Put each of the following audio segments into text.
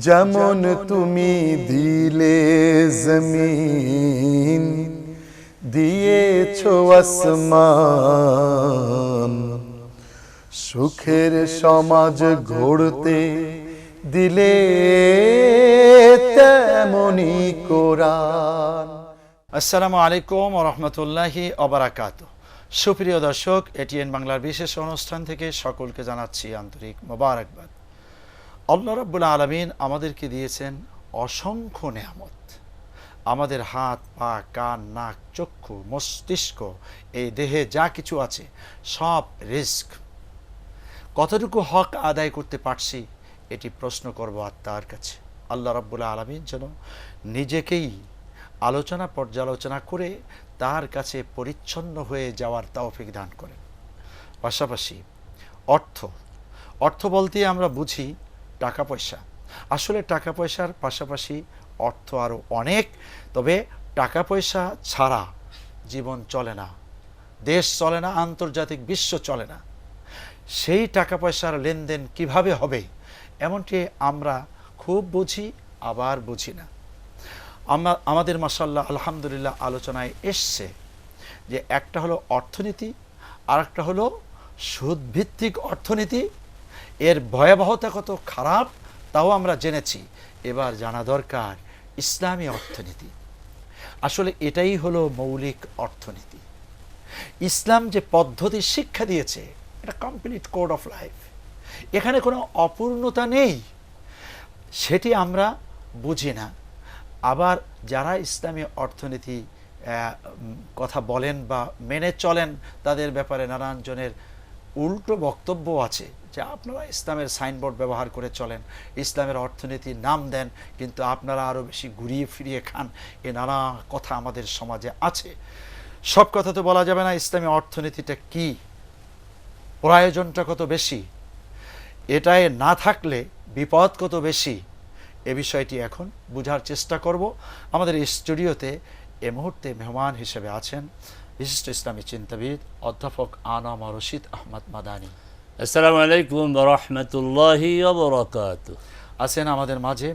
যেমন তুমি দিলে জমিন, দিয়েছো আসমান, সুখের সমাজ গড়তে দিলে তেমনি কোরআন। আসসালামু আলাইকুম ওয়া রাহমাতুল্লাহি ওয়া বারাকাতুহু। সুপ্রিয় দর্শক, এটিএন বাংলার বিশেষ অনুষ্ঠান থেকে সকলকে জানাচ্ছি আন্তরিক মোবারকবাদ। আল্লাহ রাব্বুল আলামিন আমাদেরকে দিয়েছেন অসংখ্য নেয়ামত। আমাদের হাত, পা, কান, নাক, চক্ষু, মস্তিষ্ক, এই দেহে যা কিছু আছে সব রিস্ক। কতটুকু হক আদায় করতে পারছি এটি প্রশ্ন করব আত্মার কাছে। আল্লাহ রাব্বুল আলামিন যেন নিজেকেই আলোচনা পর্যালোচনা করে তার কাছে পরিচ্ছন্ন হয়ে যাওয়ার তৌফিক দান করেন। পাশাপাশি অর্থ বলতে আমরা বুঝি টাকা পয়সা। আসলে টাকা পয়সার পাশাপাশি অর্থ আরও অনেক, তবে টাকা পয়সা ছাড়া জীবন চলে না, দেশ চলে না, আন্তর্জাতিক বিশ্ব চলে না। সেই টাকা পয়সার লেনদেন কিভাবে হবে এমনটি আমরা খুব বুঝি, আবার বুঝি না। আমাদের মাশাআল্লাহ আলহামদুলিল্লাহ আলোচনায় এসছে যে একটা হলো অর্থনীতি, আর একটা হলো সুদভিত্তিক অর্থনীতি। এর ভয়াবহতা কত খারাপ তাও আমরা জেনেছি। এবার জানা দরকার ইসলামী অর্থনীতি। আসলে এটাই হলো মৌলিক অর্থনীতি। ইসলাম যে পদ্ধতি শিক্ষা দিয়েছে এটা কমপ্লিট কোড অফ লাইফ, এখানে কোনো অপূর্ণতা নেই, সেটি আমরা বুঝি না। আবার যারা ইসলামী অর্থনীতি কথা বলেন বা মেনে চলেন তাদের ব্যাপারে নানান জনের উল্টো বক্তব্য আছে যে আপনারা ইসলামের সাইনবোর্ড ব্যবহার করে চলেন, ইসলামের অর্থনীতির নাম দেন, কিন্তু আপনারা আরও বেশি ঘুরিয়ে ফিরিয়ে খান। এ নানা কথা আমাদের সমাজে আছে। সব কথা তো বলা যাবে না। ইসলামী অর্থনীতিটা কি, প্রয়োজনটা কত বেশি, এটাই না থাকলে বিপদ কত বেশি, এ বিষয়টি এখন বোঝার চেষ্টা করব। আমাদের স্টুডিওতে এ মুহূর্তে মেহমান হিসেবে আছেন বিশিষ্ট ইসলামী চিন্তাবিদ অধ্যাপক আনাম রশিদ আহমদ মাদানী। আসসালামু আলাইকুম ওয়া রাহমাতুল্লাহি ওয়া বারাকাতুহু। আছেন আমাদের মাঝে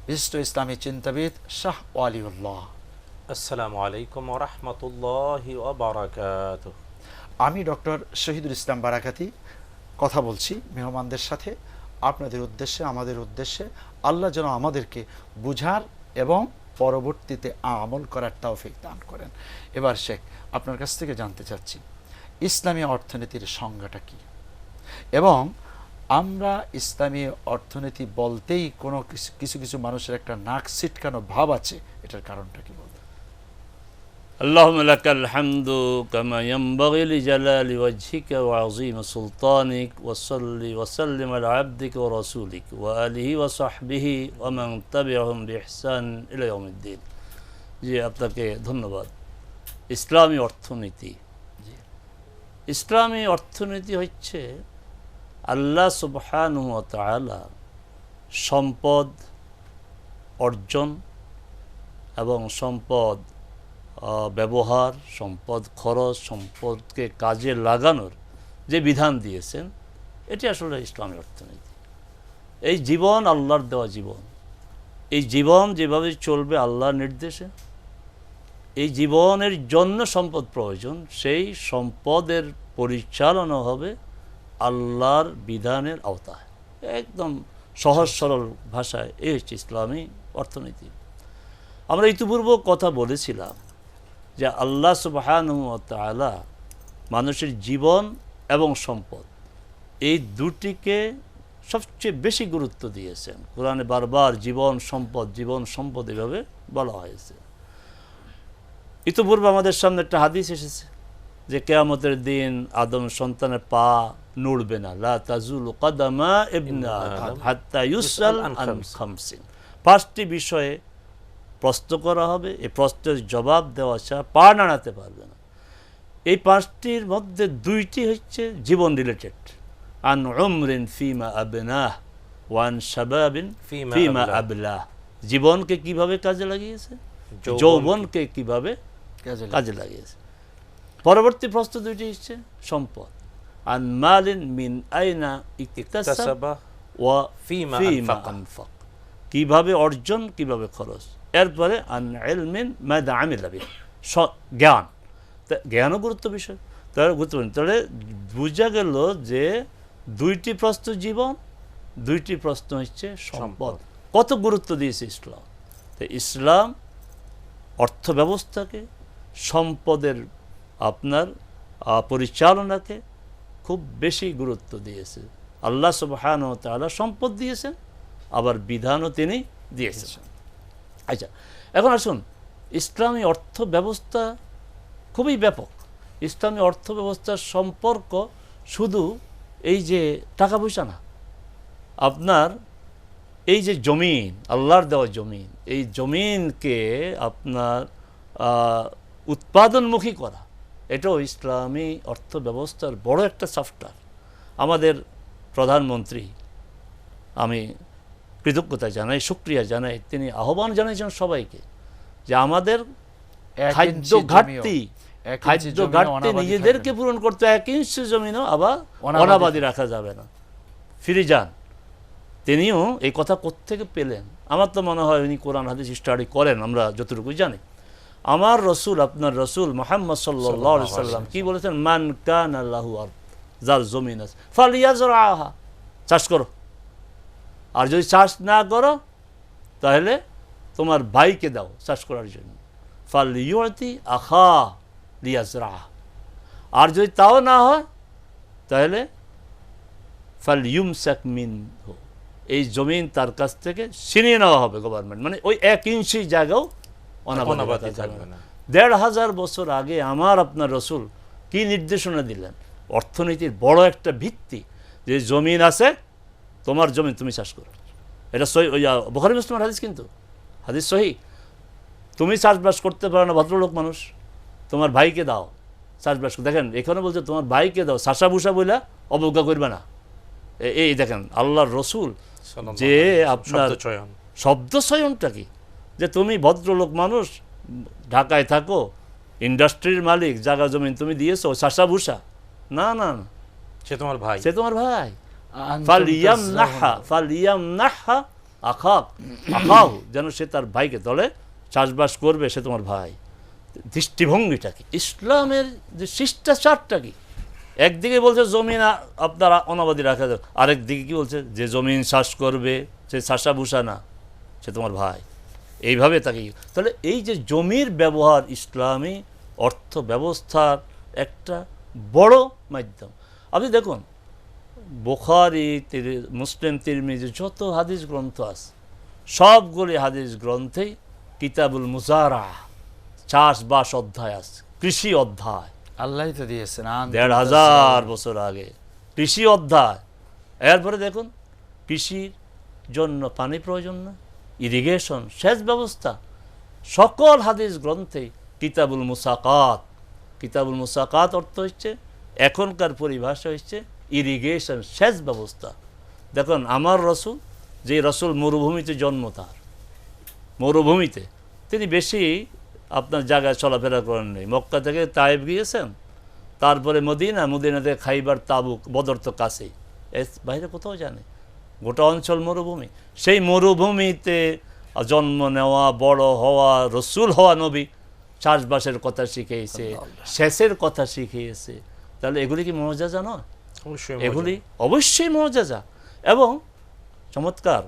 বিশিষ্ট ইসলামী চিন্তাবিদ শাহ ওয়ালিউল্লাহ। আসসালামু আলাইকুম ওয়া রাহমাতুল্লাহি ওয়া বারাকাতুহু। আমি ডক্টর শহীদুল ইসলাম বারাকাতি কথা বলছি মেহমানদের সাথে, আপনাদের উদ্দেশ্যে, আমাদের উদ্দেশ্যে। আল্লাহ যেন আমাদেরকে বুঝার এবং পরবর্তীতে আমল করার তৌফিক দান করেন। এবার শেখ, আপনার কাছ থেকে জানতে চাচ্ছি ইসলামী অর্থনীতির সংজ্ঞাটা কি, এবং আমরা ইসলামী অর্থনীতি বলতেই কোনো কিছু মানুষের একটা নাক ছিটকানো ভাব আছে, এটার কারণটা কি বলবেন? اللهم لك الحمد كما ينبغي لجلال وجهك وعظيم سلطانك وصلي وسلم على عبدك ورسولك وآله وصحبه ومن تبعهم بإحسان إلى يوم الدين। জি, আপনাকে ধন্যবাদ। ইসলামী অর্থনীতি, ইসলামী অর্থনীতি হচ্ছে আল্লাহ সুবহানাহু ওয়া তাআলা সম্পদ অর্জন এবং সম্পদ ব্যবহার, সম্পদ খরচ, সম্পদকে কাজে লাগানোর যে বিধান দিয়েছেন, এটি আসলে ইসলামী অর্থনীতি। এই জীবন আল্লাহর দেওয়া জীবন, এই জীবন যেভাবে চলবে আল্লাহর নির্দেশে, এই জীবনের জন্য সম্পদ প্রয়োজন, সেই সম্পদের পরিচালনা হবে আল্লাহর বিধানের আওতায়। একদম সহজ সরল ভাষায় এই হচ্ছে ইসলামী অর্থনীতি। আমরা ইতিপূর্বে কথা বলেছিলাম যে আল্লাহ সুবহানাহু ওয়া তাআলা মানুষের জীবন এবং সম্পদ এই দুটিকে সবচেয়ে বেশি গুরুত্ব দিয়েছেন। কোরআনে বারবার জীবন সম্পদ এভাবে বলা হয়েছে। ইতিপূর্বে আমাদের সামনে একটা হাদিস এসেছে যে কিয়ামতের দিন আদম সন্তানের পা নড়বে না, লা তাজুলু কদামা ইবনি আদম হাত্তা ইউসআল আন খামসিন। 5টি বিষয়ে প্রশ্ন করা হবে, এই প্রশ্নের জবাব দেওয়া ছাড়া পা নাড়াতে পারবে না। এই 5টির মধ্যে 2টি হচ্ছে জীবন রিলেটেড, আন উমরিন ফিমা আবনাহ ওয়া আন শাবাবিন ফিমা আবলাহ। জীবনকে কিভাবে কাজে লাগিয়েছে, যৌবনকে কিভাবে কাজে লাগিয়েছে। পরবর্তী প্রশ্ন 2টি হচ্ছে সম্পদ, আন মালিন মিন আইনা ইকতাসাবা ওয়া ফিমা আনফাক। কিভাবে অর্জন, কিভাবে খরচ। এরপরে আন ইলমিন মাযা আমিলা বিহি, জ্ঞান। তা জ্ঞানও গুরুত্ব বিষয়, তাহলে গুরুত্বপূর্ণ। তাহলে বোঝা গেল যে দুইটি প্রশ্ন জীবন, দুইটি প্রশ্ন হচ্ছে সম্পদ। কত গুরুত্ব দিয়েছে ইসলাম। তো ইসলাম অর্থ ব্যবস্থাকে, সম্পদের আপনার পরিচালনাকে খুব বেশি গুরুত্ব দিয়েছে। আল্লাহ সুবহানাহু ওয়া তাআলা সম্পদ দিয়েছেন, আবার বিধানও তিনি দিয়েছেন। আচ্ছা, এখন আসুন, ইসলামী অর্থ ব্যবস্থা খুবই ব্যাপক। ইসলামী অর্থ ব্যবস্থার সম্পর্ক শুধু এই যে টাকা পয়সা না, আপনার এই যে জমিন, আল্লাহর দেওয়া জমিন, এই জমিনকে আপনার উৎপাদনমুখী করা, এটাও ইসলামী অর্থ ব্যবস্থার বড় একটা সফটওয়্যার। আমাদের প্রধানমন্ত্রী, আমি কৃতজ্ঞতা জানাই, শুকরিয়া জানাই, তিনি আহ্বান জানিয়েছেন সবাইকে যে আমাদের খাদ্য ঘাটতি নিজেদেরকে পূরণ করতে 1 ইঞ্চি জমিনও আবার অনাবাদি রাখা যাবে না। ফিরে যান। তিনিও এই কথা কোত্থেকে পেলেন? আমার তো মনে হয় উনি কোরআন হাদিস স্টাডি করেন, আমরা যতটুকু জানি। আমার রসুল, আপনার রসুল মুহাম্মদ সাল্লাল্লাহু আলাইহি সাল্লাম কি বলেছেন? মান কানা লাহু আরদ, যার জমিন আছে, ফালিয়াজরাহা, চাষ করো। আর যদি চাষ না করো তাহলে তোমার ভাইকে দাও চাষ করার জন্য। ফালিয়ুতি আখা লিয়াজরাহা। আর যদি তাও না হয় তাহলে ফালিয়ুমসাক মিনহু, এই জমিন তার কাছ থেকে ছিনিয়ে নেওয়া হবে গভর্নমেন্ট, মানে ওই 1 ইঞ্চি জায়গাও অনাবাদি থাকবে না। 1500 বছর আগে আমার আপনার রসুল কি নির্দেশনা দিলেন? অর্থনীতির বড় একটা ভিত্তি, যে জমিন আছে, তোমার জমি তুমি চাষ করো। এটা সহি, বুখারী মুসলিমের হাদিস, কিন্তু হাদিস সহি। তুমি চাষবাস করতে পারো না, ভদ্রলোক মানুষ, তোমার ভাইকে দাও চাষবাস। দেখেন এখানে বলছে তোমার ভাইকে দাও, শাসা ভুষা বইলা অবজ্ঞা করবে না। এই দেখেন আল্লাহর রসুল যে আপনার শব্দ চয়নটা কি, যে তুমি ভদ্রলোক মানুষ, ঢাকায় থাকো, ইন্ডাস্ট্রির মালিক, জায়গা জমিন তুমি দিয়েছো, শাসা ভুষা না, না না, সে তোমার ভাই, সে তোমার ভাই। ফালিয়ামনাহা আখাহু, যেন সে তার ভাইকে দলে চাষবাস করবে, সে তোমার ভাই। দৃষ্টিভঙ্গিটা কি? ইসলামের যে শিষ্টাচারটা কি? একদিকে বলছে জমিন আপনার অনাবাদি রাখা যাবে, আরেক দিকে কি বলছে? যে জমিন চাষ করবে সে চাষা ভুষা না, সে তোমার ভাই। এইভাবে তাকে, তাহলে এই যে জমির ব্যবহার ইসলামী অর্থ ব্যবস্থার একটা বড় মাধ্যম। আপনি দেখুন বুখারী, মুসলিম, তিরমিজি, যত হাদিস গ্রন্থ আছে, সবগুলি হাদিস গ্রন্থেই কিতাবুল মুজারা, চাষবাস অধ্যায় আছে, কৃষি অধ্যায়। আল্লাহই তো দিয়েছেন 1500 বছর আগে কৃষি অধ্যায়। এরপরে দেখুন কৃষির জন্য পানি প্রয়োজন না, ইরিগেশন, সেচ ব্যবস্থা, সকল হাদিস গ্রন্থে কিতাবুল মুসাকাত। কিতাবুল মুসাকাত অর্থ হচ্ছে, এখনকার পরিভাষা হচ্ছে ইরিগেশন, সেচ ব্যবস্থা। দেখুন আমার রসুল, যে রসুল মরুভূমিতে জন্ম, তার মরুভূমিতে তিনি বেশি আপনার জায়গায় চলাফেরা করেন নেই। মক্কা থেকে তায়েব গিয়েছেন, তারপরে মদিনা, মদিনা থেকে খাইবার, তাবুক, বদর তো কাছেই, এর বাইরে কোথাও জানে, গোটা অঞ্চল মরুভূমি। সেই মরুভূমিতে জন্ম নেওয়া, বড় হওয়া, রসুল হওয়া নবী চাষবাসের কথা শিখিয়েছে, সেচের কথা শিখিয়েছে। তাহলে এগুলি কি মুআজিজা নয়? এগুলি অবশ্যই মুআজিজা। এবং চমৎকার,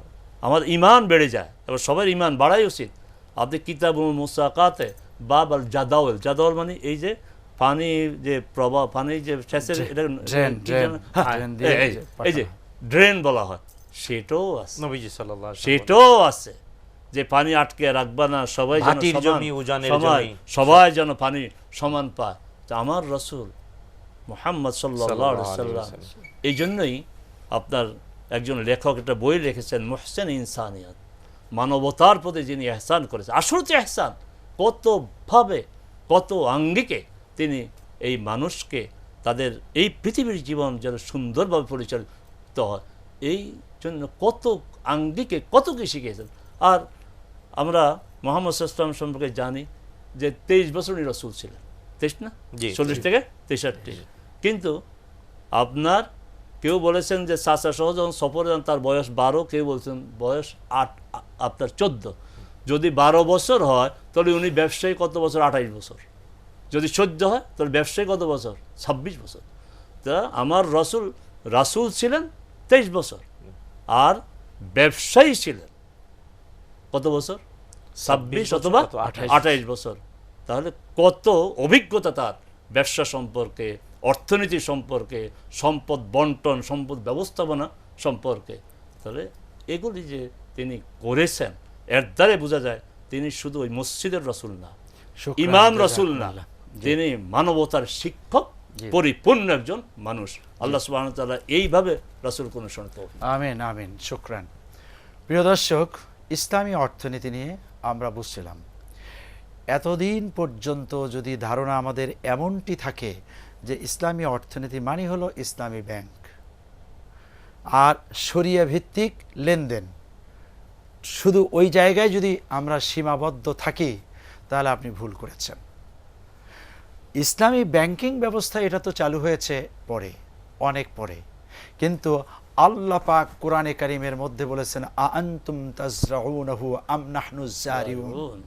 আমার ঈমান বেড়ে যায়, এবার সবার ঈমান বাড়াই উচিত। আপনি কিতাবুল মুসাকাতে বাব আল জাদাওয়াল, জাদাওয়াল মানে এই যে পানি, যে প্রবাহ, পানি যে সেচের, এই যে ড্রেন বলা হয়, সেটাও আছে, নবীজি সাল্লাল্লাহু আলাইহি ওয়াসাল্লাম সেটাও আছে, যে পানি আটকে রাখবা না, সবাই যেন সবাই যেন পানি সমান পায়। তা আমার রসুল মুহাম্মদ সাল্লাল্লাহু আলাইহি ওয়াসাল্লাম, এই জন্যই আপনার একজন লেখক একটা বই লিখেছেন, মুহসিন ইনসানিয়াত, মানবতার প্রতি যিনি এহসান করেছেন। আসল যে এহসান, কতভাবে, কত আঙ্গিকে তিনি এই মানুষকে, তাদের এই পৃথিবীর জীবন যেন সুন্দরভাবে পরিচালিত হয়, এই জন্য কত আঙ্গিকে কত কি শিখিয়েছেন। আর আমরা মুহাম্মদ সাল্লাল্লাহু আলাইহি ওয়াসাল্লাম সম্পর্কে জানি যে 23 বছর উনি রসুল ছিলেন, 23 না, 40 থেকে 63। কিন্তু আপনার কেউ বলেছেন যে চাচা সহ যখন সফরে যান তার বয়স 12, কেউ বলছেন বয়স আপনার 14, যদি 12 বছর হয় তাহলে উনি ব্যবসায়ী কত বছর? 28 বছর। যদি 14 হয় তাহলে ব্যবসায়ী কত বছর? 26 বছর। তা আমার রাসূল ছিলেন 23 বছর, আর ব্যবসায়ী ছিলেন কত বছর? 26 অথবা 28 বছর। তাহলে কত অভিজ্ঞতা তার ব্যবসা সম্পর্কে, অর্থনীতি সম্পর্কে, সম্পদ বন্টন, সম্পদ ব্যবস্থাপনা সম্পর্কে। তাহলে এগুলি যে তিনি করেছেন, এর দ্বারা বোঝা যায় তিনি শুধু ওই মসজিদের রাসূল না, শুকরান, ইমাম রাসূল না, জাযাকাল্লাহ। তিনি মানবতার শিক্ষক, পরিপূর্ণ একজন মানুষ। আল্লাহ সুবহানাহু ওয়া তাআলা এইভাবে রাসূলকে অনুসরণ করুন। আমিন আমিন, শুকরান। প্রিয় দর্শক, ইসলামী অর্থনীতি নিয়ে আমরা বুঝছিলাম। এতদিন পর্যন্ত যদি ধারণা আমাদের এমনটি থাকে যে ইসলামী অর্থনীতি মানে হলো ইসলামী ব্যাংক আর শরিয়া ভিত্তিক লেনদেন, শুধু ওই জায়গায় যদি আমরা সীমাবদ্ধ থাকি তাহলে আপনি ভুল করেছেন। ইসলামী ব্যাংকিং ব্যবস্থা এটা তো চালু হয়েছে পরে, অনেক পরে, কিন্তু আল্লাহ পাক কোরআনে কারিমের মধ্যে বলেছেন আআনতুম তাজরাউনাহু আম নাহনুজ জারিউন,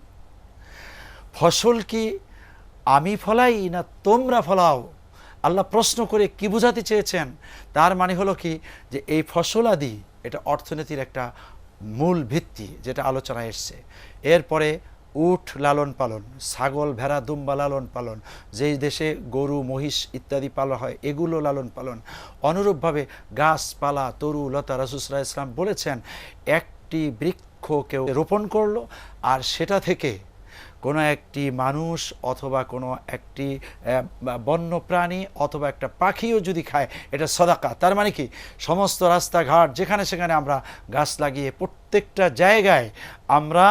ফসল কি আমি ফলাই না তোমরা ফলাও? আল্লাহ প্রশ্ন করে কি বোঝাতে চেয়েছেন? তার মানে হলো কি, যে এই ফসলাদি এটা অর্থনীতির একটা মূল ভিত্তি, যেটা আলোচনায় এসছে। এরপরে উট লালন পালন, ছাগল ভেড়া দুম্বা লালন পালন, যেই দেশে গরু মহিষ ইত্যাদি পালা হয় এগুলো লালন পালন। অনুরূপভাবে গাছপালা তরু লতা, রাসূল সাল্লাল্লাহু আলাইহি ওয়াসাল্লাম বলেছেন একটি বৃক্ষ কেউ রোপণ করলো আর সেটা থেকে কোনো একটি মানুষ অথবা কোনো একটি বন্য প্রাণী অথবা একটা পাখিও যদি খায় এটা সদাকা। তার মানে কি, সমস্ত রাস্তাঘাট যেখানে সেখানে আমরা গাছ লাগিয়ে প্রত্যেকটা জায়গায় আমরা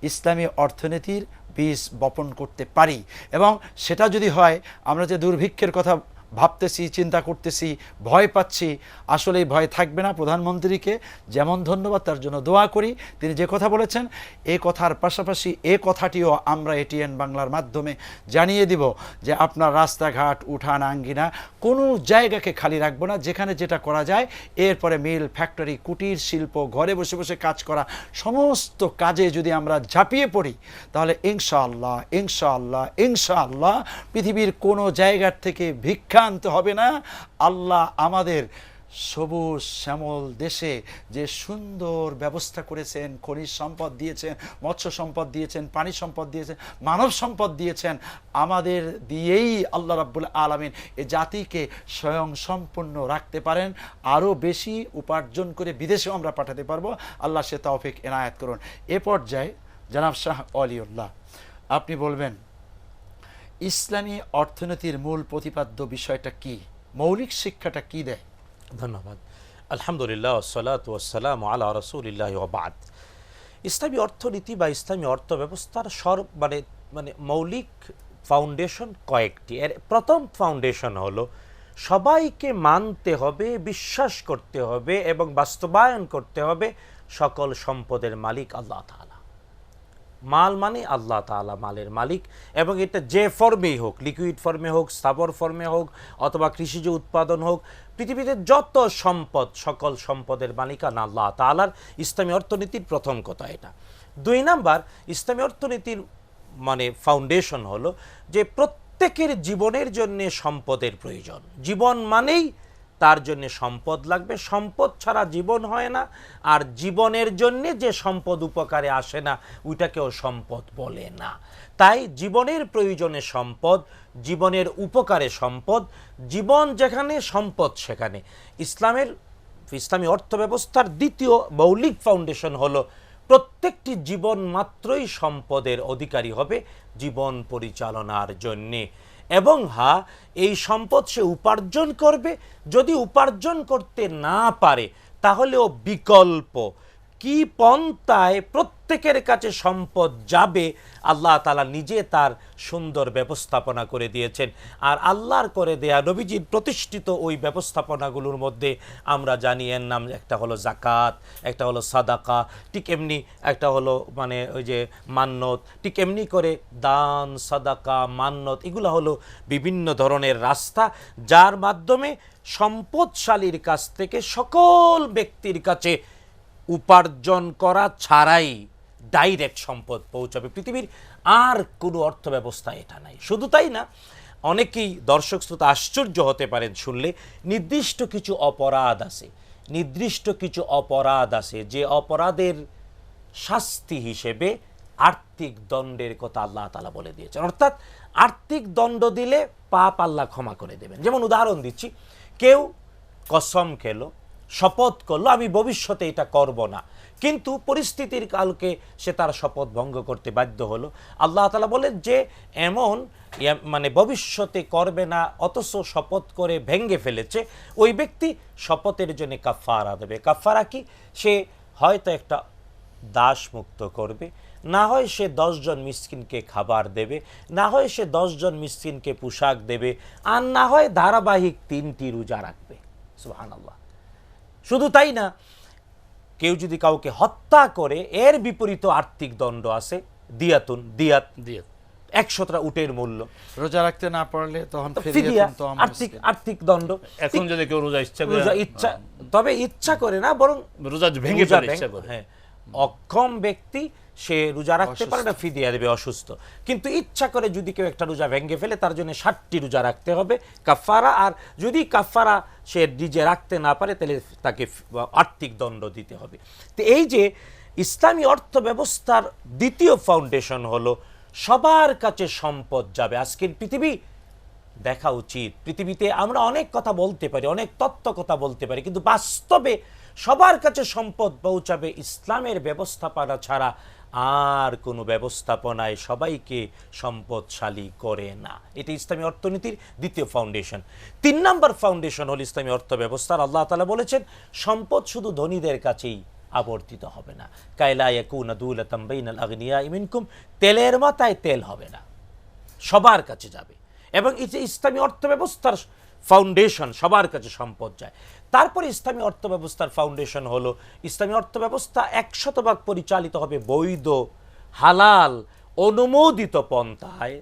ইসলামী অর্থনীতির বীজ বপন করতে পারি। এবং সেটা যদি হয়, আমরা যে দুর্ভিক্ষের কথা ভাবতেছি, চিন্তা করতেছি, ভয় পাচ্ছি, আসলে এই ভয় থাকবে না। প্রধানমন্ত্রীকে যেমন ধন্যবাদ, তার জন্য দোয়া করি। তিনি যে কথা বলেছেন এই কথার পাশাপাশি এ কথাটিও আমরা এটিএন বাংলার মাধ্যমে জানিয়ে দিব যে আপনার রাস্তাঘাট উঠান আঙ্গিনা কোনো জায়গাকে খালি রাখবো না, যেখানে যেটা করা যায়। এরপরে মিল ফ্যাক্টরি কুটির শিল্প, ঘরে বসে বসে কাজ করা, সমস্ত কাজে যদি আমরা ঝাঁপিয়ে পড়ি তাহলে ইনশাআল্লাহ ইনশাআল্লাহ ইনশাআল্লাহ পৃথিবীর কোনো জায়গার থেকে ভিক্ষা আনতে হবে না। আল্লাহ আমাদের সবুজ শ্যামল দেশে যে সুন্দর ব্যবস্থা করেছেন, খনিজ সম্পদ দিয়েছেন, মৎস্য সম্পদ দিয়েছেন, পানি সম্পদ দিয়েছেন, মানব সম্পদ দিয়েছেন, আমাদের দিয়েই আল্লাহ রাব্বুল আলামিন এ জাতিকে স্বয়ং সম্পূর্ণ রাখতে পারেন। আরও বেশি উপার্জন করে বিদেশেও আমরা পাঠাতে পারবো। আল্লাহ সে তৌফিক এনায়েত করুন। এ পর্যায়ে জনাব শাহ ওয়ালিউল্লাহ, আপনি বলবেন ইসলামী অর্থনীতির মূল প্রতিপাদ্য বিষয়টা কি, মৌলিক শিক্ষাটা কি দেয়? ধন্যবাদ। আলহামদুলিল্লাহ ওয়াসসালাতু ওয়াসসালামু আলা রাসূলিল্লাহ ওয়া বা'দ। ইসলামী অর্থনীতি বা ইসলামী অর্থব্যবস্থার মানে মৌলিক ফাউন্ডেশন কয়েকটি। এর প্রথম ফাউন্ডেশন হলো সবাইকে মানতে হবে, বিশ্বাস করতে হবে এবং বাস্তবায়ন করতে হবে সকল সম্পদের মালিক আল্লাহ তাআলা। মাল মানে আল্লাহ তাআলা মালের মালিক, এবং এটা যে ফর্মেই হোক, লিকুইড ফর্মে হোক, স্থাবর ফর্মে হোক, অথবা কৃষিজ উৎপাদন হোক, পৃথিবীতে যত সম্পদ সকল সম্পদের মালিকানা আল্লাহ তাআলার। ইসলামী অর্থনীতির প্রথম কথা এটা। 2 নাম্বার, ইসলামী অর্থনীতির মানে ফাউন্ডেশন হলো যে প্রত্যেকের জীবনের জন্য সম্পদের প্রয়োজন। জীবন মানেই তার জন্য সম্পদ লাগবে, সম্পদ ছাড়া জীবন হয় না। আর জীবনের জন্য যে সম্পদ উপকারে আসে না ওইটাকেও সম্পদ বলে না। তাই জীবনের প্রয়োজনে সম্পদ, জীবনের উপকারে সম্পদ, জীবন যেখানে সম্পদ সেখানে। ইসলামী অর্থব্যবস্থার দ্বিতীয় মৌলিক ফাউন্ডেশন হলো প্রত্যেকটি জীবন মাত্রই সম্পদের অধিকারী হবে জীবন পরিচালনার জন্যে। এবং এই সম্পদ সে উপার্জন করবে। যদি উপার্জন করতে না পারে তাহলেও বিকল্প কি পন্থায় প্রত্যেকের কাছে সম্পদ যাবে আল্লাহ তাআলা নিজে তার সুন্দর ব্যবস্থাপনা করে দিয়েছেন। আর আল্লাহর করে দেয়া নবীজির প্রতিষ্ঠিত ওই ব্যবস্থাপনাগুলোর মধ্যে আমরা জানি এর নাম একটা হলো যাকাত, একটা হলো সাদাকা, ঠিক এমনি একটা হলো মানে ওই যে মান্নত। ঠিক এমনি করে দান, সাদাকা, মান্নত এগুলো হলো বিভিন্ন ধরনের রাস্তা যার মাধ্যমে সম্পদশালীর কাছ থেকে সকল ব্যক্তির কাছে উপার্জন করা ছাড়াই ডাইরেক্ট সম্পদ পৌঁছাবে। পৃথিবীর আর কোনো অর্থ ব্যবস্থা এটা নাই। শুধু তাই না, অনেকেই দর্শক শ্রোতা আশ্চর্য হতে পারেন শুনলে, নির্দিষ্ট কিছু অপরাধ আছে, নির্দিষ্ট কিছু অপরাধ আছে যে অপরাধের শাস্তি হিসেবে আর্থিক দণ্ডের কথা আল্লাহ তাআলা বলে দিয়েছেন। অর্থাৎ আর্থিক দণ্ড দিলে পাপ আল্লাহ ক্ষমা করে দেবেন। যেমন উদাহরণ দিচ্ছি, কেউ কসম খেলো, শপথ করলো আমি ভবিষ্যতে এটা করব না, কিন্তু পরিস্থিতির কালকে সে তার শপথ ভঙ্গ করতে বাধ্য হলো। আল্লাহ তাআলা বলেন যে এমন মানে ভবিষ্যতে করবে না অথচ শপথ করে ভেঙ্গে ফেলেছে, ওই ব্যক্তি শপথের জন্য কাফারা দেবে। কাফারা কি? সে হয়তো একটা দাস মুক্ত করবে, না হয় সে 10 জন মিসকিনকে খাবার দেবে, না হয় সে 10 জন মিসকিনকে পোশাক দেবে, আর না হয় ধারাবাহিক 3টি রোজা রাখবে। সুবহানাল্লাহ। শুধু তাই না, কেউ যদি কাউকে হত্যা করে এর বিপরীত আর্থিক দণ্ড আছে, দিয়াত 100টা উটের মূল্য। রোজা রাখতে না পারলে তখন ফিদিয়া, আর্থিক দণ্ড। এখন যদি কেউ রোজা তবে ইচ্ছা করে না, বরং রোজা ভেঙে ফেলে ইচ্ছা করে। হ্যাঁ, অক্ষম ব্যক্তি সে রোজা রাখতে পারে না, ফিদিয়া দেবে, অসুস্থ। কিন্তু ইচ্ছা করে যদি কেউ একটা রোজা ভেঙে ফেলে, তার জন্য 60টি রোজা রাখতে হবে কাফারা। আর যদি কাফারা সে নিজে রাখতে না পারে, তাহলে তাকে আর্থিক দণ্ড দিতে হবে। তো এই যে ইসলামী অর্থ ব্যবস্থার দ্বিতীয় ফাউন্ডেশন হলো সবার কাছে সম্পদ যাবে। আজকের পৃথিবী দেখা উচিত, পৃথিবীতে আমরা অনেক কথা বলতে পারি, অনেক তত্ত্ব কথা বলতে পারি, কিন্তু বাস্তবে সবার কাছে সম্পদ পৌঁছাবে ইসলামের ব্যবস্থাপনা ছাড়া আর কোনো ব্যবস্থাপনায় সবাইকে সম্পদশালী করে না। এটি ইসলামী অর্থনীতির দ্বিতীয় ফাউন্ডেশন। 3 নম্বর ফাউন্ডেশন হল ইসলামী অর্থ ব্যবস্থার। আল্লাহ তাআলা বলেছেন সম্পদ শুধু ধনীদের কাছেই আবর্তিত হবে না। কায়লা ইয়াকুনা দুলাতাম বাইনাল আগনিয়াই মিনকুম, তেলের মাথায় তেল হবে না, সবার কাছে যাবে। এবং এই যে ইসলামী অর্থ ব্যবস্থার ফাউন্ডেশন, সবার কাছে সম্পদ যায়। তারপরে ইসলামী অর্থ ব্যবস্থার ফাউন্ডেশন হলো ইসলামী অর্থ ব্যবস্থা 100% পরিচালিত হবে বৈধ, হালাল, অনুমোদিত পন্থায়,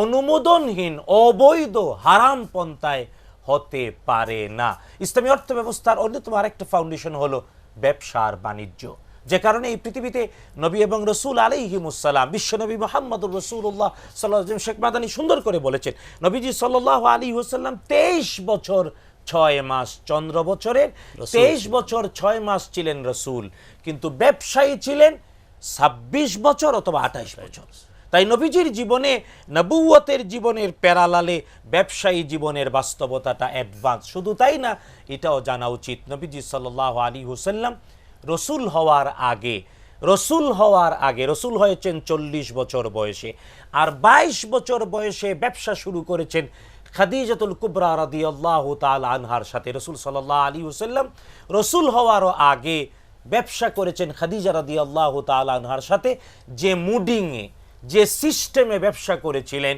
অনুমোদনহীন অবৈধ হারাম পন্থায় হতে পারে না। ইসলামী অর্থ ব্যবস্থার অন্যতম আরেকটা ফাউন্ডেশন হলো ব্যবসা আর বাণিজ্য। যে কারণে এই পৃথিবীতে নবী এবং রসুল আলাইহিমুসসালাম, বিশ্বনবী মুহাম্মদুর রাসূলুল্লাহ সাল্লাল্লাহু আলাইহি ওয়াসাল্লাম, শেখ মাদানী সুন্দর করে বলেছেন, নবীজি সাল্লাল্লাহু আলাইহি ওয়াসাল্লাম 23 বছর 6 মাস, চন্দ্র বছরের 23 বছর 6 মাস ছিলেন রসুল, কিন্তু ব্যবসায়ী ছিলেন 26 বছর অথবা 28 বছর। তাই নবীজির জীবনে, নবুয়তের জীবনের প্যারালালে ব্যবসায়ী জীবনের বাস্তবতাটা অ্যাডভান্স। শুধু তাই না, এটাও জানা উচিত নবীজি সাল্লাল্লাহু আলাইহি ওয়াসাল্লাম রসুল হওয়ার আগে রসুল হয়েছেন 40 বছর বয়সে, আর 22 বছর বয়সে ব্যবসা শুরু করেছেন খাদিজাতুল কুবরা রাদিয়াল্লাহু তাআলা আনহার সাথে। রসুল সাল্লাল্লাহু আলাইহি ওয়াসাল্লাম রসুল হওয়ারও আগে ব্যবসা করেছেন খাদিজা রাদিয়াল্লাহু তাআলা আনহার সাথে। যে মুডিংয়ে, যে সিস্টেমে ব্যবসা করেছিলেন,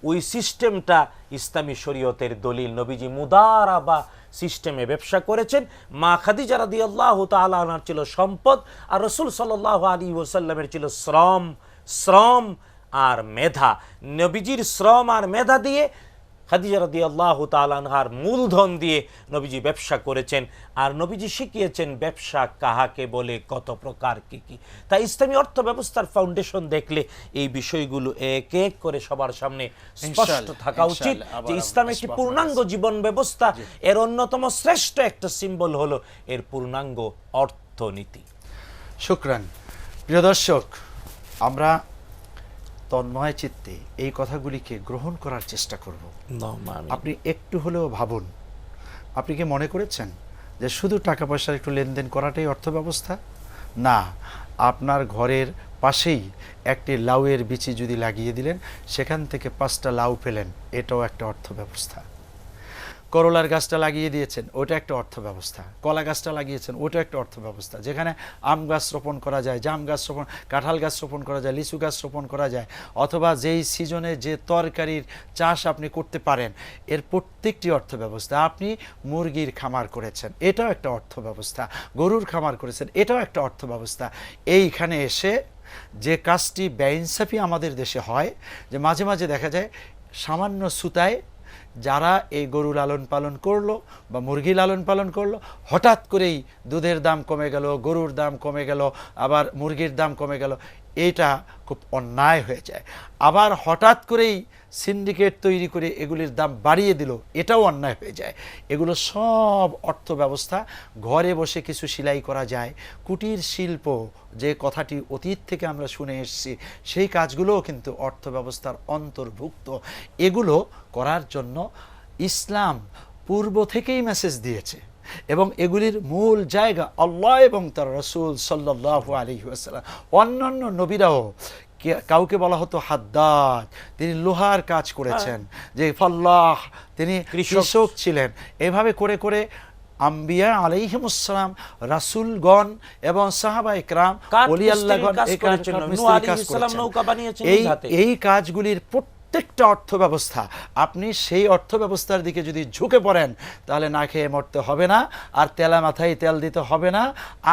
ওই সিস্টেমটা ইসলামী শরীয়তের দলিল। নবীজি মুদারাবা সিস্টেমে ব্যবসা করেছেন। মা খাদিজা রাদিয়াল্লাহু তাআলা আনহার ছিল সম্পদ, আর রাসূল সাল্লাল্লাহু আলাইহি ওয়াসাল্লামের ছিল শ্রম আর মেধা। নবীজির শ্রম আর মেধা দিয়ে, খাদিজা রাদিয়াল্লাহু তাআলা আনহার মূলধন দিয়ে নবীজি ব্যবসা করেছেন। আর নবীজি শিখিয়েছেন ব্যবসা কাহাকে বলে, কত প্রকার কি কি। তাই ইসলামী অর্থ ব্যবস্থার ফাউন্ডেশন দেখলে এই বিষয়গুলো এক এক করে সবার সামনে স্পষ্ট থাকা উচিত যে ইসলাম একটি পূর্ণাঙ্গ জীবন ব্যবস্থা। এর অন্যতম শ্রেষ্ঠ একটা সিম্বল হলো এর পূর্ণাঙ্গ অর্থনীতি। শুকরান। প্রিয় দর্শক, আমরা তন্ময় চিত্তে এই কথাগুলিকে গ্রহণ করার চেষ্টা করব। আপনি একটু হলেও ভাবুন, আপনি কি মনে করেছেন যে শুধু টাকা পয়সার একটু লেনদেন করাটাই অর্থ ব্যবস্থা? না, আপনার ঘরের পাশেই একটি লাউয়ের বিচি যদি লাগিয়ে দিলেন, সেখান থেকে 5টা লাউ পেলেন, এটাও একটা অর্থ ব্যবস্থা। করলার গাছটা লাগিয়ে দিয়েছেন, ওটা একটা অর্থ ব্যবস্থা। কলা গাছটা লাগিয়েছেন, ওটা একটা অর্থ ব্যবস্থা। যেখানে আম গাছ রোপণ করা যায়, জাম গাছ রোপণ, কাঁঠাল গাছ রোপণ করা যায়, লিচু গাছ রোপণ করা যায়, অথবা যেই সিজনে যে তরকারির চাষ আপনি করতে পারেন, এর প্রত্যেকটি অর্থ ব্যবস্থা। আপনি মুরগির খামার করেছেন, এটাও একটা অর্থ ব্যবস্থা। গরুর খামার করেছেন, এটাও একটা অর্থ ব্যবস্থা। এইখানে এসে যে কাজটি বেইনসাফি আমাদের দেশে হয়, যে মাঝে মাঝে দেখা যায় সামান্য সুতায় যারা এই গরু লালন পালন করলো বা মুরগি লালন পালন করলো, হঠাৎ করেই দুধের দাম কমে গেল, গরুর দাম কমে গেল, আবার মুরগির দাম কমে গেল, এটা খুব অন্যায় হয়ে যায়। আবার হঠাৎ করেই সিন্ডিকেট তৈরি করে এগুলির দাম বাড়িয়ে দিল, এটাও অন্যায় হয়ে যায়। এগুলো সব অর্থ ব্যবস্থা। ঘরে বসে কিছু সেলাই করা যায়, কুটির শিল্প যে কথাটি অতীত থেকে আমরা শুনে এসেছি, সেই কাজগুলোও কিন্তু অর্থ ব্যবস্থার অন্তর্ভুক্ত। এগুলো করার জন্য ইসলাম পূর্ব থেকেই মেসেজ দিয়েছে এবং এগুলির মূল জায়গা আল্লাহ এবং তার রাসূল সাল্লাল্লাহু আলাইহি ওয়াসাল্লাম। অন্যান্য নবীরাও কাউকে বলা হতো হাদ্দাদ, তিনি লোহার কাজ করেছেন, যে ফাল্লাহ তিনি কৃষক ছিলেন। এভাবে করে করে আম্বিয়া আলাইহিমুসসালাম, রাসূলগণ এবং সাহাবা ইকরাম, ওলি আল্লাহগণ এই কাজগুলির প্রত্যেকটা অর্থ ব্যবস্থা, আপনি সেই অর্থ ব্যবস্থার দিকে যদি ঝুঁকে পড়েন তাহলে না খেয়ে মরতে হবে না, আর তেলা মাথায় তেল দিতে হবে না,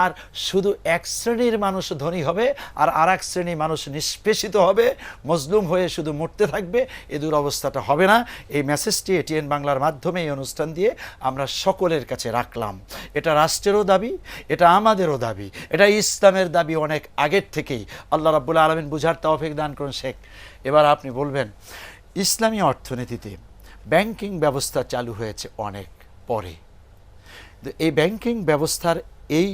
আর শুধু এক শ্রেণীর মানুষ ধনী হবে আর আর এক শ্রেণীর মানুষ নিষ্পেষিত হবে, মজলুম হয়ে শুধু মরতে থাকবে, এ দুরবস্থাটা হবে না। এই মেসেজটি এটিএন বাংলার মাধ্যমে এই অনুষ্ঠান দিয়ে আমরা সকলের কাছে রাখলাম। এটা রাষ্ট্রেরও দাবি, এটা আমাদেরও দাবি, এটা ইসলামের দাবি অনেক আগের থেকেই। আল্লাহ রাব্বুল আলামিন বুঝার তৌফিক দান করুন। শেখ, এবার আপনি বলবেন, ইসলামী অর্থনীতিতে ব্যাংকিং ব্যবস্থা চালু হয়েছে অনেক পরে। এই ব্যাংকিং ব্যবস্থার এই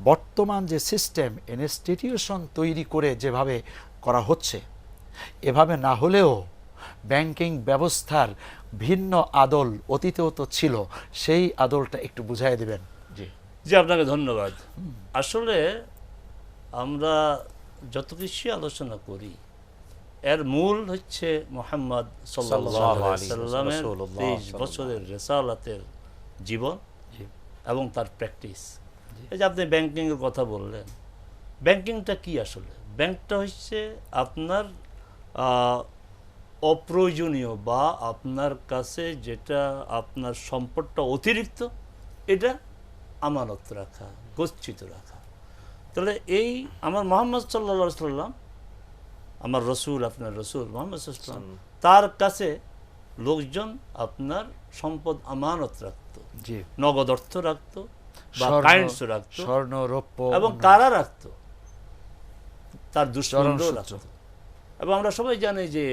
বর্তমান যে সিস্টেম, ইনস্টিটিউশন তৈরি করে যেভাবে করা হচ্ছে, এভাবে না হলেও ব্যাংকিং ব্যবস্থার ভিন্ন আদল অতীতেও তো ছিল, সেই আদলটা একটু বুঝাই দেবেন। জি জি, আপনাকে ধন্যবাদ। আসলে আমরা যত কিছু আলোচনা করি, এর মূল হচ্ছে মুহাম্মদ সাল্লাল্লাহু আলাইহি সাল্লামের 23 বছরের রিসালাতের জীবন এবং তার প্র্যাকটিস। এই যে আপনি ব্যাংকিংয়ের কথা বললেন, ব্যাংকিংটা কি আসলে? ব্যাংকটা হচ্ছে আপনার অপ্রয়োজনীয় বা আপনার কাছে যেটা আপনার সম্পদটা অতিরিক্ত, এটা আমানত রাখা, গচ্ছিত রাখা। তাহলে এই আমার মুহাম্মদ সাল্লাল্লাহু আলাইহি সাল্লাম, আমার রসুল, আপনার রসুল মুহাম্মদ সাল্লাল্লাহু আলাইহি সাল্লাম, তার কাছে লোকজন আপনার সম্পদ আমানত রাখতো, নগদ অর্থ রাখতো বা কারেন্স রাখতো, স্বর্ণ, রৌপ্য, এবং কারা রাখতো? তার দুশ্মনরাও রাখতো। এবং আমরা সবাই জানি যে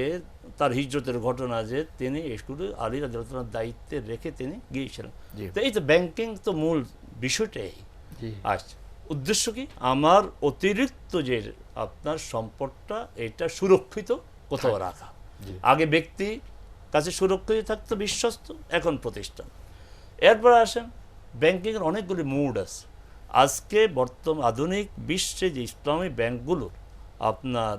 তার হিজরতের ঘটনা, যে তিনি এগুলো আলী রাদিয়াল্লাহু তাআলার দায়িত্বে রেখে তিনি গিয়েছিলেন। তো এই তো ব্যাংকিং তো মূল বিষয়টাই। আচ্ছা, উদ্দেশ্য কি? আমার অতিরিক্ত যে আপনার সম্পদটা, এটা সুরক্ষিত কোথাও রাখা। আগে ব্যক্তি কাছে সুরক্ষিত থাকতো, বিশ্বস্ত, এখন প্রতিষ্ঠান। এরপর আসেন ব্যাংকিংয়ের অনেকগুলি মুড আছে। আজকে বর্তমান আধুনিক বিশ্বে যে ইসলামী ব্যাংকগুলো আপনার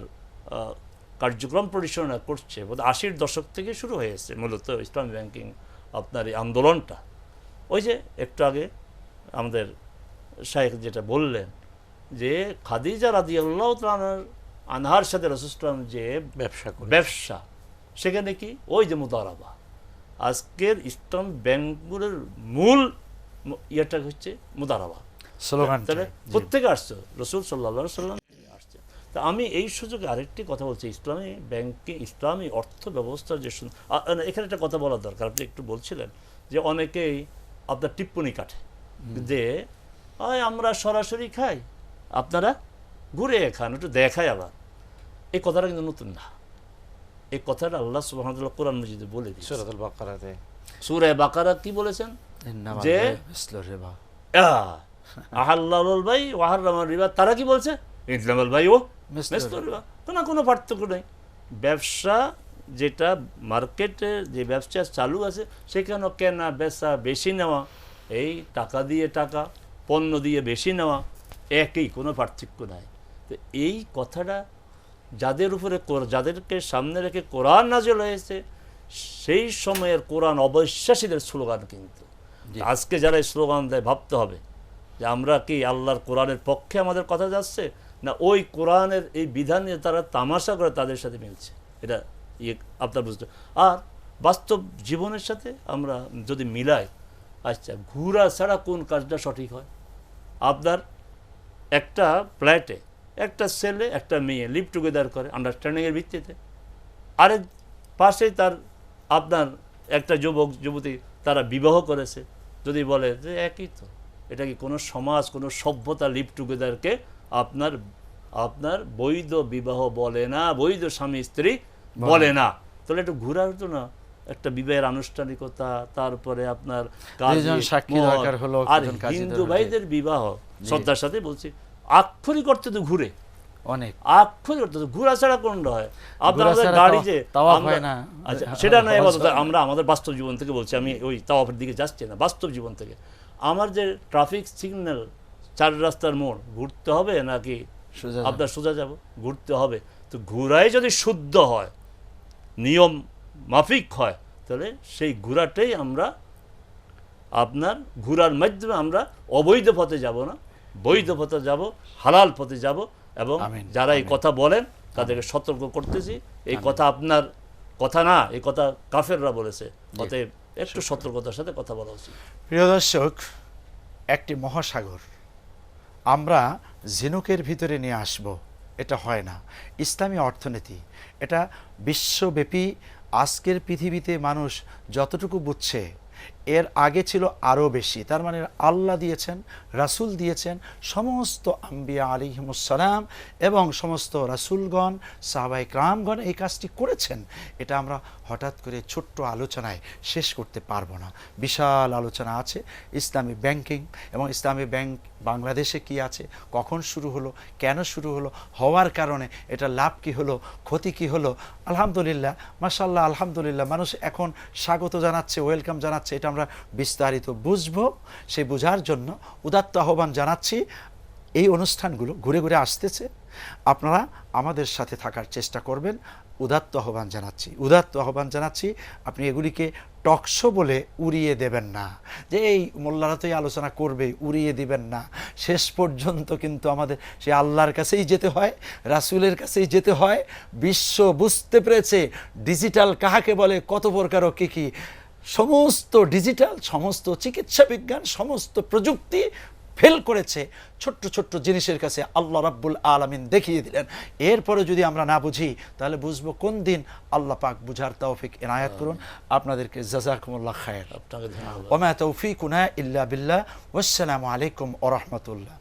কার্যক্রম পরিচালনা করছে, 80-র দশক থেকে শুরু হয়েছে মূলত ইসলামী ব্যাংকিং আপনার এই আন্দোলনটা। ওই যে একটু আগে আমাদের শাইখ যেটা বললেন, যে খাদিজা রাদিয়াল্লাহু তাআলা আনহার সাথে রাসূল সাল্লাল্লাহু আলাইহি ওয়াসাল্লাম যে ব্যবসা, সেখানে কি ওই যে মুদারাবা। আজকের ইসলাম ব্যাংকগুলোর মূল ইয়েটা হচ্ছে মুদারাবা, স্লোগান। তাহলে প্রত্যেকে আসছে, রাসূল সাল্লাল্লাহু আলাইহি ওয়াসাল্লাম আসছে। তা আমি এই সুযোগে আরেকটি কথা বলছি, ইসলামী ব্যাংকে, ইসলামী অর্থ ব্যবস্থার যে এখানে একটা কথা বলা দরকার। আপনি একটু বলছিলেন যে অনেকেই আপনার টিপ্পনি কাটে যে আমরা সরাসরি খাই, আপনারা ঘুরে খান, একটু দেখাই। আবার এই কথাটা কিন্তু নতুন না। এই কথাটা আল্লাহ সুবহানাহু ওয়া তাআলা কোরআন মাজিদে বলে দিয়েছেন। সূরাতুল বাকারাতে, সূরা বাকারা কি বলেছেন? যে আহাল্লাল বাই ওয়া হারামার রিবা। তারা কি বলছে? ইননামাল বাইউ মিসলুর রিবা। কোনো পার্থক্য নেই। ব্যবসা যেটা মার্কেটে যে ব্যবসা চালু আছে, সেখানে কেনা বেচা, বেশি নেওয়া, এই টাকা দিয়ে টাকা, পণ্য দিয়ে বেশি নেওয়া, একই, কোনো পার্থক্য নাই। তো এই কথাটা যাদের উপরে, যাদেরকে সামনে রেখে কোরআন নাযিল হয়েছে, সেই সময়ের কোরআন অবিশ্বাসীদের স্লোগান। কিন্তু আজকে যারা স্লোগান দেয়, ভাবতে হবে যে আমরা কি আল্লাহর কোরআনের পক্ষে আমাদের কথা যাচ্ছে, না ওই কোরআনের এই বিধান নিয়ে তারা তামাশা করে তাদের সাথে মিলছে। এটা আপনার বুঝতে। আর বাস্তব জীবনের সাথে আমরা যদি মিলাই, আচ্ছা, ঘুরা ছাড়া কোন কাজটা সঠিক হয়? আপনার একটা ফ্ল্যাটে একটা ছেলে একটা মেয়ে লিভ টুগেদার করে আন্ডারস্ট্যান্ডিংয়ের ভিত্তিতে, আরেক পাশে তার আপনার একটা যুবক যুবতী তারা বিবাহ করেছে, যদি বলে যে একই তো, এটা কি কোনো সমাজ, কোনো সভ্যতা লিভ টুগেদারকে আপনার আপনার বৈধ বিবাহ বলে না, বৈধ স্বামী স্ত্রী বলে না? তাহলে একটু ঘোরার তো না, একটা বিবাহের আনুষ্ঠানিকতা, তারপরে আপনার দুইজন সাক্ষী দরকার হলো, আর একজন কাজী হিন্দু দরকার। ভাইদের বিবাহ শ্রদ্ধার সাথে বলছি, আক্ষরিক অর্থে তো ঘুরে, অনেক আক্ষরিক অর্থে তো ঘোরা ছাড়া কোনটা হয়? আপনার ঘোরা আমাদের ছাড়া গাড়ি তো যে তাওয়াফ আমরা- হয় না। আচ্ছা, সেটা নয়, হজ হয় না। আমরা আমাদের বাস্তব জীবন থেকে বলছি, আমি ওই তাওয়াফের দিকে যাচ্ছি না, বাস্তব জীবন থেকে। আমার যে ট্রাফিক সিগন্যাল, 4 রাস্তার মোড়, ঘুরতে হবে নাকি সোজা আপনার সোজা যাব? ঘুরতে হবে। তো ঘোরাই যদি শুদ্ধ হয়, নিয়ম মাফিক হয়, তাহলে সেই ঘোরাটাই আমরা আপনার ঘোরার মাধ্যমে আমরা অবৈধ পথে যাব না, বৈধ পথে যাব, হালাল পথে যাব। এবং আমিন, যারা এই আমিন। কথা বলেন তাদেরকে সতর্ক করতেছি, এই কথা আপনার কথা না, এই কথা কাফেররা বলেছে, অতএব একটু সতর্কতার সাথে কথা বলা উচিত। প্রিয় দর্শক, একটি মহাসাগর আমরা ঝিনুকের ভিতরে নিয়ে আসব, এটা হয় না। ইসলামী অর্থনীতি এটা বিশ্বব্যাপী, আজকের পৃথিবীতে মানুষ যতটুকু বুঝছে এর আগে ছিল আরও বেশি। তার মানে আল্লাহ দিয়েছেন, রাসূল দিয়েছেন, সমস্ত আম্বিয়া আলাইহিমুসসালাম এবং সমস্ত রাসূলগণ, সাহাবায়ে কেরামগণ এই কাজটি করেছেন। এটা আমরা হঠাৎ করে ছোট্ট আলোচনায় শেষ করতে পারবো না। বিশাল আলোচনা আছে ইসলামী ব্যাংকিং এবং ইসলামী ব্যাংক বাংলাদেশে কি আছে, কখন শুরু হলো, কেন শুরু হলো, হওয়ার কারণে এটা লাভ কি হলো, ক্ষতি কি হলো। আলহামদুলিল্লাহ, মাশাআল্লাহ, আলহামদুলিল্লাহ, মানুষ এখন স্বাগত জানাচ্ছে, ওয়েলকাম জানাচ্ছে। এটা আমরা বিস্তারিত বুঝবো। সেই বোঝার জন্য উদাত্ত আহ্বান জানাচ্ছি। এই অনুষ্ঠানগুলো ঘুরে ঘুরে আসতেছে, আপনারা আমাদের সাথে থাকার চেষ্টা করবেন। উদাত্ত আহ্বান জানাচ্ছি, উদাত্ত আহ্বান জানাচ্ছি। আপনি এগুলিকে টকশো বলে উড়িয়ে দেবেন না, যে এই মোল্লারা তো এই আলোচনা করবে, উড়িয়ে দিবেন না। শেষ পর্যন্ত কিন্তু আমাদের সে আল্লাহর কাছেই যেতে হয়, রাসূলের কাছেই যেতে হয়। বিশ্ব বুঝতে পেরেছে ডিজিটাল কাহাকে বলে, কত প্রকার ও কী, সমস্ত ডিজিটাল, সমস্ত চিকিৎসা বিজ্ঞান, সমস্ত প্রযুক্তি ফেল করেছে। ছোট্ট ছোট্ট জিনিসের কাছে আল্লাহ রাব্বুল আলামিন দেখিয়ে দিলেন। এরপরে যদি আমরা না বুঝি তাহলে বুঝবো কোন দিন। আল্লাহ পাক বুঝার তৌফিক এনায়াত করুন। আপনাদেরকে জাযাকুমুল্লাহ খায়র। আপনাকে ধন্যবাদ। ওয়া মা তাওফীকুনা ইল্লা বিল্লাহ। ওয়াসসালামু আলাইকুম ওয়া রাহমাতুল্লাহ।